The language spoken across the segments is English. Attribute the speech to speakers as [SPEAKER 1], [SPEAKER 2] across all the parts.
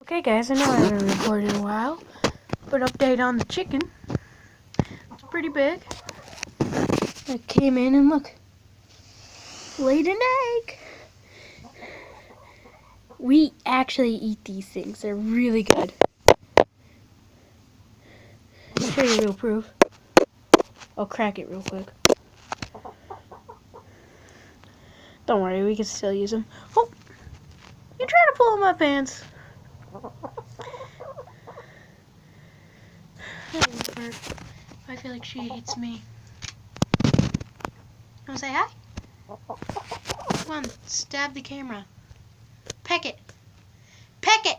[SPEAKER 1] Okay guys, I know I haven't recorded in a while, but update on the chicken. It's pretty big. I came in and look, laid an egg. We actually eat these things. They're really good. I'll show you real proof. I'll crack it real quick. Don't worry, we can still use them. Oh, you trying to pull my pants. I feel like she hates me. Wanna say hi? Come on, stab the camera. Peck it. Peck it!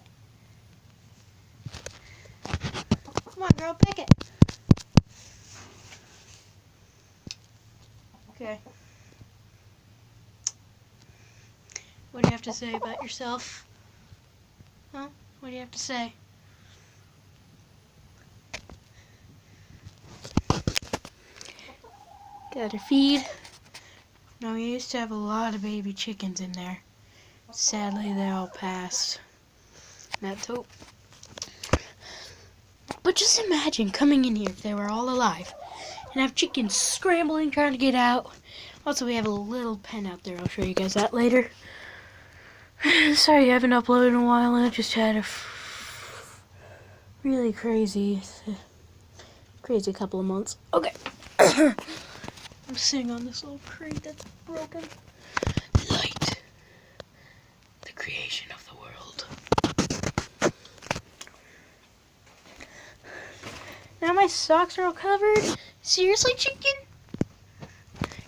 [SPEAKER 1] Come on, girl, peck it. Okay. What do you have to say about yourself? Huh? What do you have to say? Got her feed. Now, we used to have a lot of baby chickens in there. Sadly, they all passed. That's hope. But just imagine coming in here if they were all alive and have chickens scrambling trying to get out. Also, we have a little pen out there. I'll show you guys that later. Sorry I haven't uploaded in a while. I just had a really crazy couple of months. Okay. I'm sitting on this little crate that's broken. Light. The creation of the world. Now my socks are all covered. Seriously, chicken?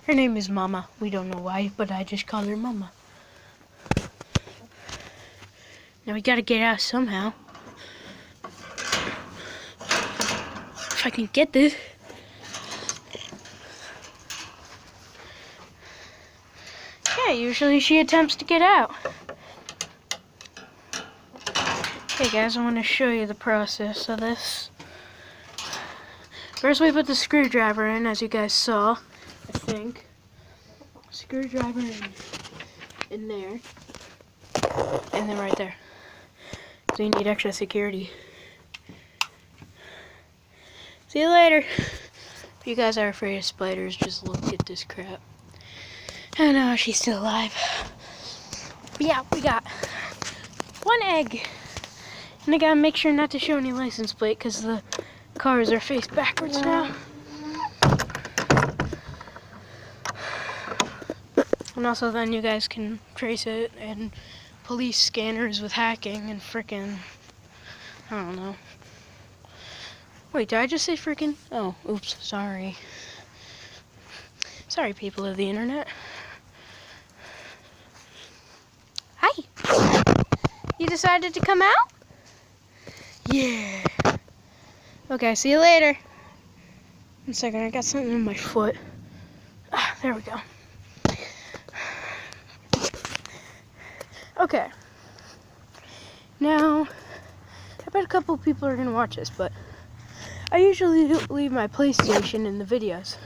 [SPEAKER 1] Her name is Mama. We don't know why, but I just call her Mama. Now we gotta get out somehow. If I can get this. Yeah, usually she attempts to get out. Okay guys, I want to show you the process of this. First we put the screwdriver in, as you guys saw, I think. Screwdriver in there. And then right there. So you need extra security. See you later. If you guys are afraid of spiders, just look at this crap. Oh no, she's still alive. But yeah, we got one egg. And I gotta make sure not to show any license plate because the cars are faced backwards now. And also then you guys can trace it, and police scanners with hacking and frickin', I don't know. Wait, did I just say frickin'? Oh, oops, sorry. Sorry, people of the internet. Hi! You decided to come out? Yeah. Okay, see you later. 1 second, I got something in my foot. Ah, there we go. Okay. Now, I bet a couple people are going to watch this, but I usually leave my PlayStation in the videos.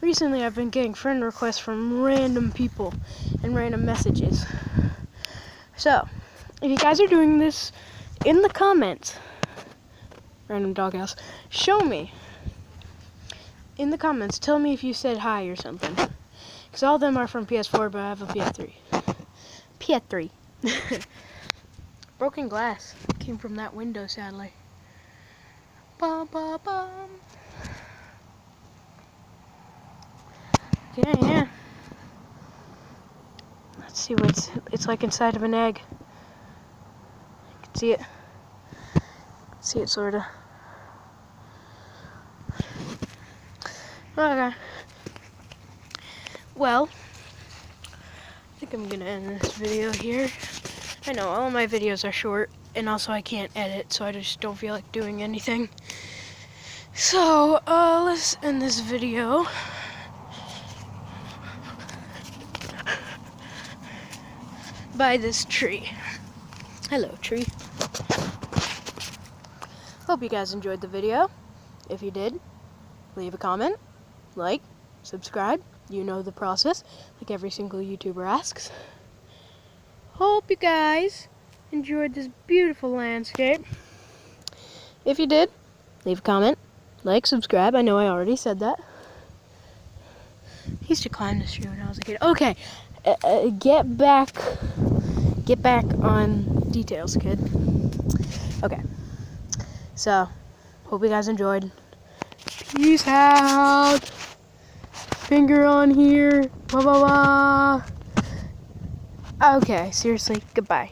[SPEAKER 1] Recently, I've been getting friend requests from random people and random messages. So, if you guys are doing this, in the comments, random doghouse, show me. In the comments, tell me if you said hi or something. Because all of them are from PS4, but I have a PS3. PS3. Broken glass. Came from that window, sadly. Bum, bum, bum. Yeah. Let's see what it's like inside of an egg. You can see it. See it, sorta. Okay. Well, I think I'm gonna end this video here. I know all of my videos are short, and also I can't edit, so I just don't feel like doing anything. So, let's end this video. By this tree. Hello, tree. Hope you guys enjoyed the video. If you did, leave a comment, like, subscribe. You know the process, like every single YouTuber asks. Hope you guys enjoyed this beautiful landscape. If you did, leave a comment, like, subscribe. I know I already said that. I used to climb this tree when I was a kid. Okay, get back on details, kid. Okay, so hope you guys enjoyed. Peace out. Finger on here. Blah blah blah. Okay, seriously, goodbye.